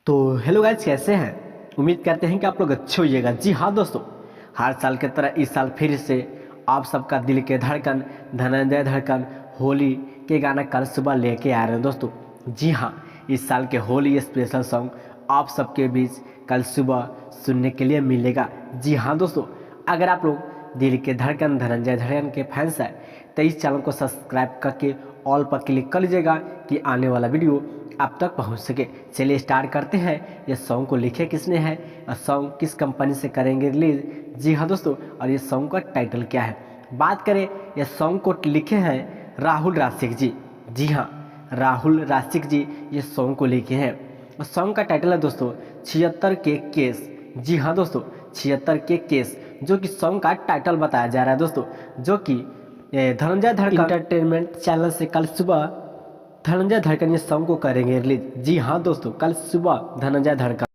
तो hello guys, कैसे हैं? उम्मीद करते हैं कि आप लोग अच्छे होइएगा। जी हाँ दोस्तों, हर साल की तरह इस साल फिर से आप सबका दिल के धड़कन धनंजय धड़कन होली के गाना कल सुबह लेके आ रहे हैं दोस्तों। जी हाँ, इस साल के होली स्पेशल सॉन्ग आप सबके बीच कल सुबह सुनने के लिए मिलेगा। जी हाँ दोस्तों, अगर आप लोग दिल के धड़कन धनंजय धड़कन के फैंस हैं तो इस चैनल को सब्सक्राइब करके ऑल पर क्लिक कर लीजिएगा कि आने वाला वीडियो आप तक पहुंच सके। चलिए स्टार्ट करते हैं। ये सॉन्ग को लिखे किसने है और सॉन्ग किस कंपनी से करेंगे रिलीज। जी हाँ दोस्तों, और ये सॉन्ग का टाइटल क्या है? बात करें, ये सॉन्ग को लिखे हैं राहुल राशिक जी। जी हाँ, राहुल राशिक जी ये सॉन्ग को लिखे हैं और सॉन्ग का टाइटल है दोस्तों 76 के केस। जी हाँ दोस्तों, 76 के केस, जो कि सॉन्ग का टाइटल बताया जा रहा है दोस्तों, जो कि धनंजय धड़कन इंटरटेनमेंट चैनल से कल सुबह धनंजय धड़कन ये सॉन्ग को करेंगे रिलीज। जी हाँ दोस्तों, कल सुबह धनंजय धड़कन